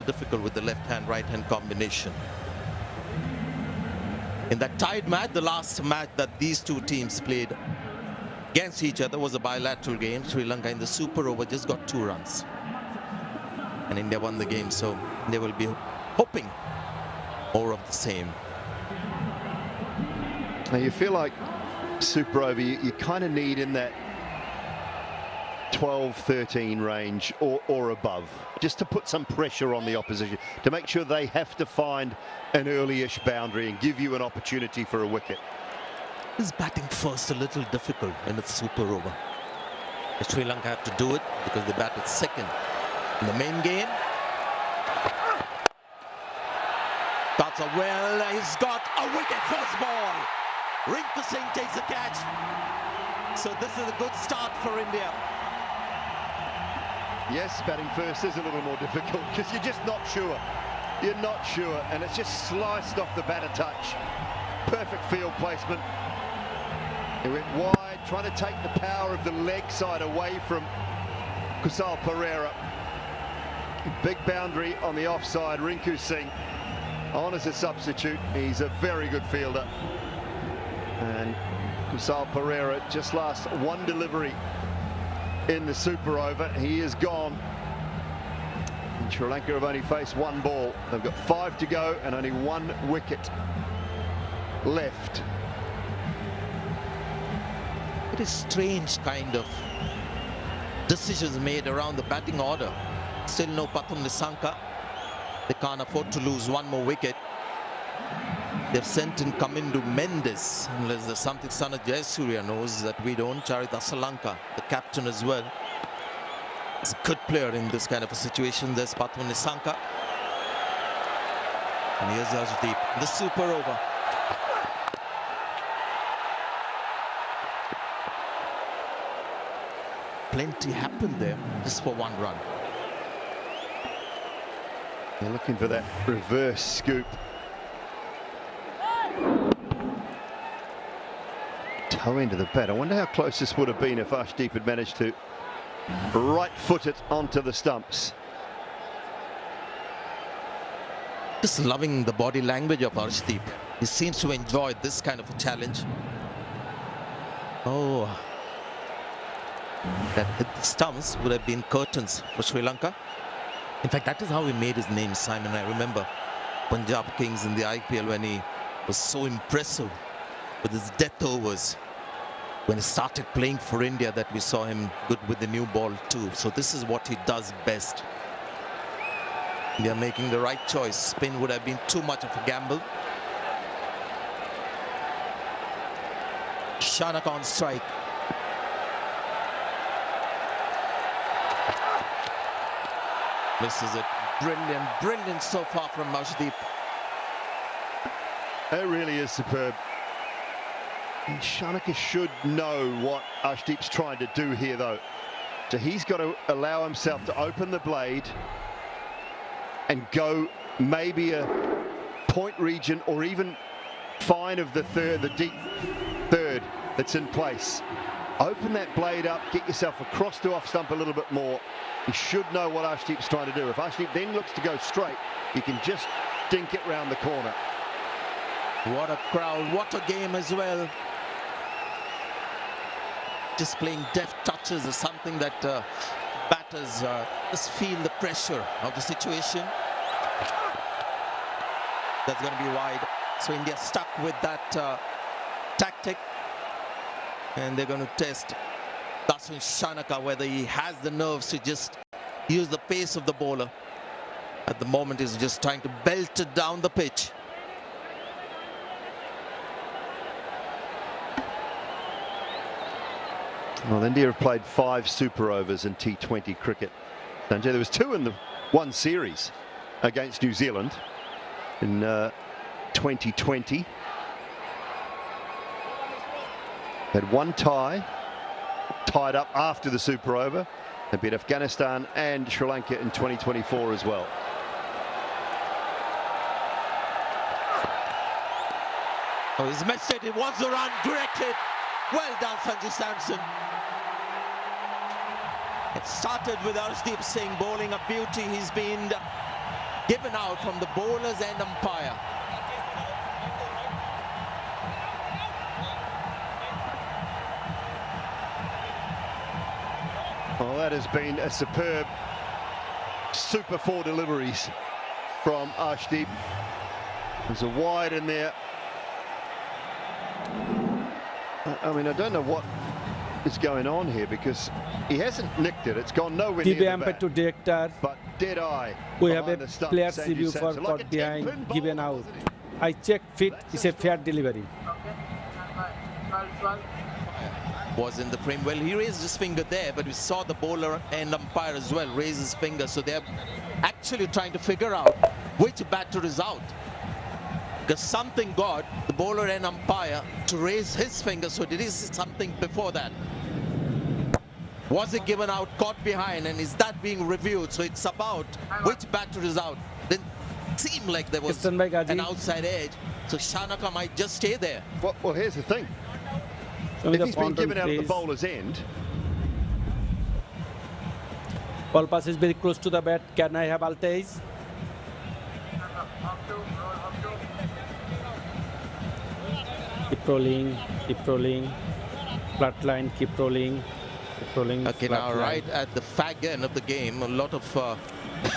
difficult with the left-hand, right-hand combination. In that tied match, the last match that these two teams played against each other was a bilateral game. Sri Lanka in the super over just got 2 runs. And India won the game, so they will be hoping more of the same. Now you feel like super over, you kind of need in that 12-13 range or above, just to put some pressure on the opposition, to make sure they have to find an early-ish boundary and give you an opportunity for a wicket. Is batting first a little difficult in the super over? Sri Lanka have to do it because they batted second in the main game. That's a well, he's got a wicket, first ball. Rinku Singh takes the catch. So this is a good start for India. Yes, batting first is a little more difficult because you're just not sure. You're not sure, and it's just sliced off the batter touch. Perfect field placement. It went wide, trying to take the power of the leg side away from Kusal Perera. Big boundary on the offside. Rinku Singh on as a substitute. He's a very good fielder. And Kusal Perera just last one delivery in the super over. He is gone. And Sri Lanka have only faced 1 ball. They've got 5 to go and only 1 wicket left. It is strange kind of decisions made around the batting order. Still no Pathum Nissanka. They can't afford to lose 1 more wicket. They've sent in Kamindu Mendes, unless there's something Sana Jayasuriya knows that we don't. Charit Asalanka, the captain as well. He's a good player in this kind of a situation. There's Pathum Nissanka. And here's Arshdeep, the super over. Plenty happened there, just for 1 run. They're looking for that reverse scoop. Toe into the bat. I wonder how close this would have been if Arshdeep had managed to right foot it onto the stumps. Just loving the body language of Arshdeep. He seems to enjoy this kind of a challenge. Oh, that hit the stumps would have been curtains for Sri Lanka. In fact, that is how he made his name, Simon. I remember Punjab Kings in the IPL when he was so impressive with his death overs. When he started playing for India, that we saw him good with the new ball too. So this is what he does best. They are making the right choice. Spin would have been too much of a gamble. Shanaka on strike. Misses it. Brilliant, brilliant so far from Arshdeep. It really is superb. And Shanaka should know what Arshdeep's trying to do here, though. So he's got to allow himself to open the blade and go maybe a point region or even fine of the deep third that's in place. Open that blade up, get yourself across to off stump a little bit more. He should know what Arshdeep's trying to do. If Arshdeep then looks to go straight, he can just dink it round the corner. What a crowd, what a game as well. Just playing deft touches is something that batters just feel the pressure of the situation. That's going to be wide. So India stuck with that tactic. And they're going to test Dasun Shanaka whether he has the nerves to just use the pace of the bowler. At the moment, he's just trying to belt it down the pitch. Well, India have played 5 super overs in T20 cricket. Sanjay, there was 2 in the 1 series against New Zealand in 2020. Had 1 tie, tied up after the super over. They beat Afghanistan and Sri Lanka in 2024 as well. Oh, he's missed it. It was the run directed. Well done, Sanju Samson. It started with Arshdeep Singh bowling a beauty. He's been given out from the bowlers and umpire. Well, that has been a superb super 4 deliveries from Arshdeep. There's a wide in there. I mean, I don't know what is going on here because he hasn't nicked it. It's gone nowhere near the bat. To director. But dead eye. We have a player's review for caught behind, given out. I checked fit. It's a fair delivery. Was in the frame. Well, he raised his finger there, but we saw the bowler and umpire as well raise his finger. So they're actually trying to figure out which batter is out. Because something got the bowler and umpire to raise his finger. So did he see something before that? Was it given out, caught behind, and is that being reviewed? So it's about which batter is out. Didn't seem like there was an outside edge. So Shanaka might just stay there. Well, here's the thing. If he's been given out at the bowler's end. Ball pass is very close to the bat. Can I have Altair? Keep rolling, keep rolling. Flat line, keep rolling. Keep rolling. Okay, now right at the fag end of the game, a lot of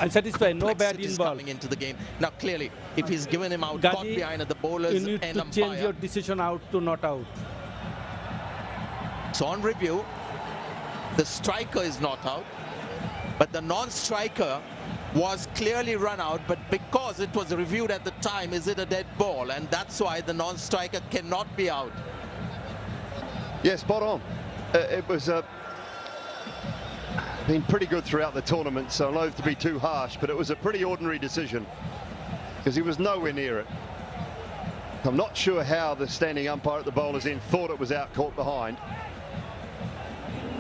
I'm satisfied, no bad in ball. Coming into the game. Now clearly, if he's given him out, caught behind at the bowlers you need and to umpire. Change your decision out to not out. So on review, the striker is not out, but the non-striker was clearly run out, but because it was reviewed at the time, is it a dead ball? And that's why the non-striker cannot be out. Yeah, spot on. It was been pretty good throughout the tournament, so I'm loath to be too harsh, but it was a pretty ordinary decision because he was nowhere near it. I'm not sure how the standing umpire at the bowler's end thought it was out, caught behind.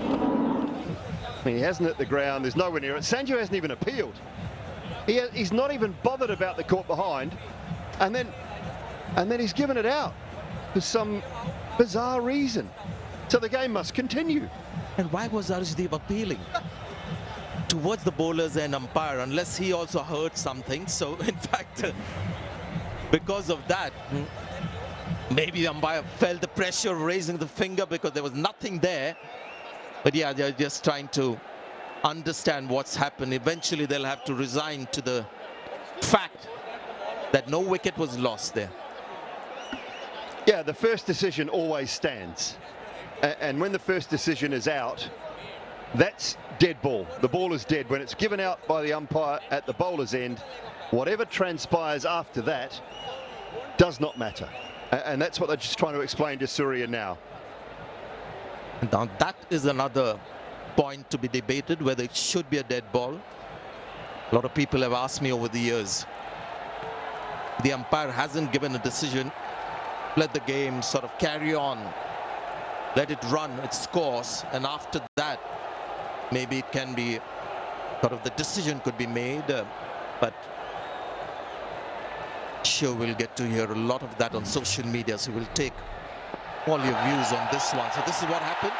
I mean, he hasn't hit the ground, there's nowhere near it. Sanju hasn't even appealed. He's not even bothered about the caught behind, and then he's given it out for some bizarre reason. So the game must continue. And why was Arshdeep appealing towards the bowlers and umpire unless he also heard something? So in fact, because of that, maybe the umpire felt the pressure of raising the finger because there was nothing there. But yeah, they're just trying to understand what's happened. Eventually they'll have to resign to the fact that no wicket was lost there. Yeah, the first decision always stands. And when the first decision is out, that's dead ball. The ball is dead. When it's given out by the umpire at the bowler's end, whatever transpires after that does not matter. And that's what they're just trying to explain to Surya now. Now that is another point to be debated, whether it should be a dead ball. A lot of people have asked me over the years. The umpire hasn't given a decision. Let the game sort of carry on. Let it run its course, and after that, maybe it can be sort of the decision could be made. But sure, we'll get to hear a lot of that on social media, so we'll take all your views on this one. So this is what happened.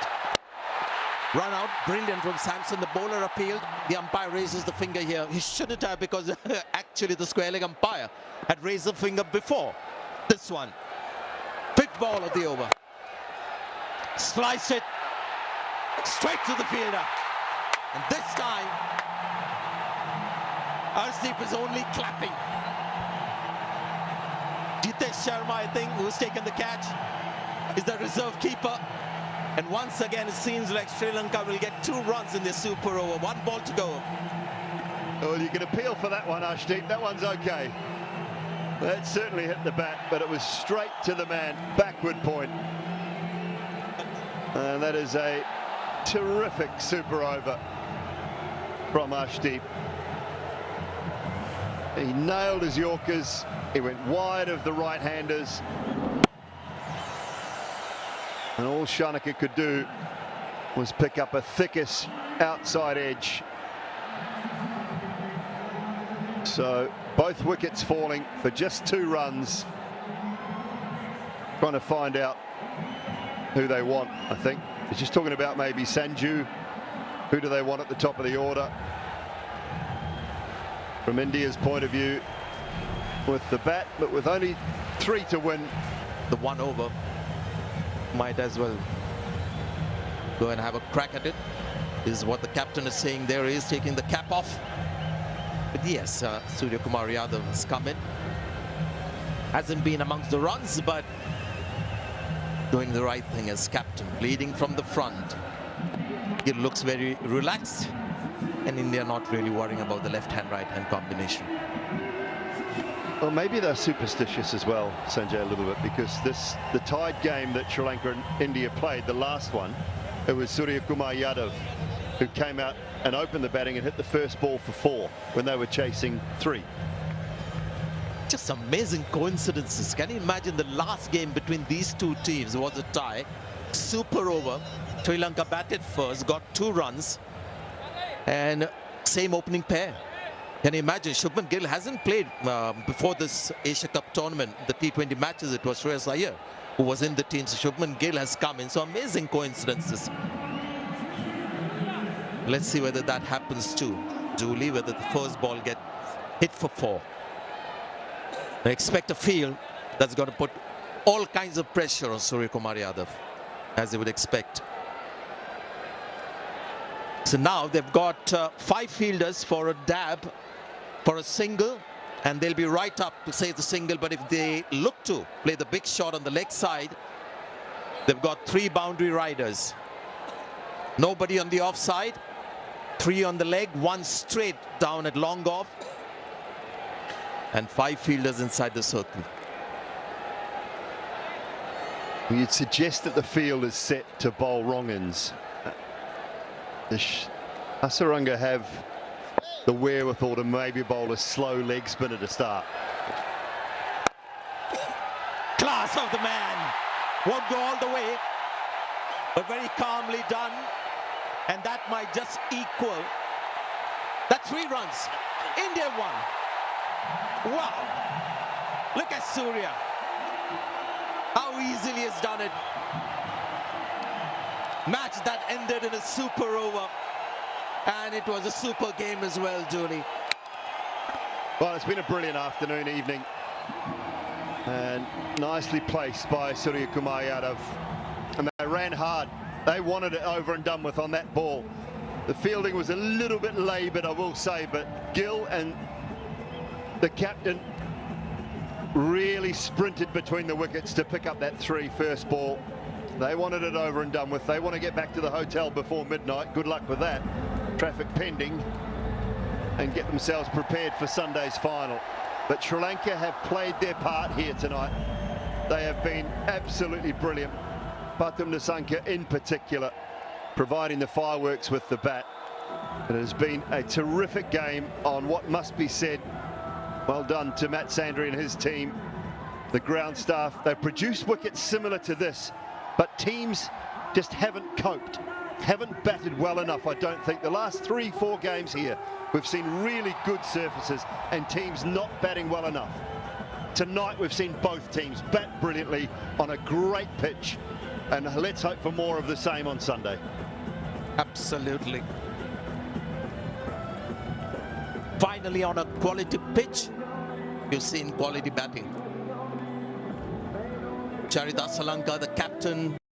Run out, brilliant from Samson. The bowler appealed. The umpire raises the finger here. He shouldn't have, because actually the square leg umpire had raised the finger before this one. Fifth ball of the over. Slice it straight to the fielder. And this time, Arshdeep is only clapping. Jitesh Sharma, I think, who's taken the catch, is the reserve keeper. And once again, it seems like Sri Lanka will get 2 runs in this super over. 1 ball to go. Well, you can appeal for that one, Arshdeep. That one's okay. That certainly hit the bat, but it was straight to the man, backward point. And that is a terrific super over from Arshdeep. He nailed his Yorkers. He went wide of the right-handers. And all Shanaka could do was pick up a thickish outside edge. So both wickets falling for just 2 runs. Trying to find out who they want, I think. He's just talking about maybe Sanju. Who do they want at the top of the order? from India's point of view with the bat, but with only 3 to win. The 1 over might as well go and have a crack at it. This is what the captain is saying there. He is taking the cap off. But yes, Surya Kumar Yadav has come in. Hasn't been amongst the runs, but doing the right thing as captain, leading from the front. It looks very relaxed, and India not really worrying about the left-hand, right-hand combination. Well, maybe they're superstitious as well, Sanjay, a little bit, because the tied game that Sri Lanka and India played, the last one, it was Surya Kumar Yadav who came out and opened the batting and hit the first ball for 4 when they were chasing 3. Just amazing coincidences. Can you imagine the last game between these two teams was a tie, super over. Sri Lanka batted first, got 2 runs, and same opening pair. Can you imagine? Shubman Gill hasn't played before this Asia Cup tournament, the T20 matches. It was Shreyas Iyer who was in the team, so Shubman Gill has come in. So amazing coincidences. Let's see whether that happens to Julie, whether the first ball gets hit for 4. I expect a field that's going to put all kinds of pressure on Surya Kumar Yadav, as they would expect. So now they've got 5 fielders for a dab, for a single, and they'll be right up to save the single. But if they look to play the big shot on the leg side, they've got 3 boundary riders. Nobody on the offside, 3 on the leg, 1 straight down at long off, and 5 fielders inside the circle. You'd suggest that the field is set to bowl wrong-ins. The Hasaranga have the wherewithal to maybe bowl a slow leg spinner to start. Class of the man. Won't go all the way, but very calmly done. And that might just equal that 3 runs. India won. Wow. Look at Surya. How easily he's done it. Match that ended in a super over. And it was a super game as well, Julie. Well, it's been a brilliant afternoon, evening. And nicely placed by Surya Kumar Yadav. And they ran hard. They wanted it over and done with on that ball. The fielding was a little bit laboured, I will say, but Gill and the captain really sprinted between the wickets to pick up that 3 first ball. They wanted it over and done with. They want to get back to the hotel before midnight. Good luck with that. Traffic pending, and get themselves prepared for Sunday's final. But Sri Lanka have played their part here tonight. They have been absolutely brilliant. Pathum Nissanka in particular, providing the fireworks with the bat. It has been a terrific game on what must be said. Well done to Matt Sandry and his team, the ground staff. They've produced wickets similar to this, but teams just haven't coped, haven't batted well enough, I don't think. The last 3-4 games here, we've seen really good surfaces and teams not batting well enough. Tonight we've seen both teams bat brilliantly on a great pitch, and let's hope for more of the same on Sunday. Absolutely. Finally on a quality pitch, you've seen quality batting. Charita Salanka, the captain,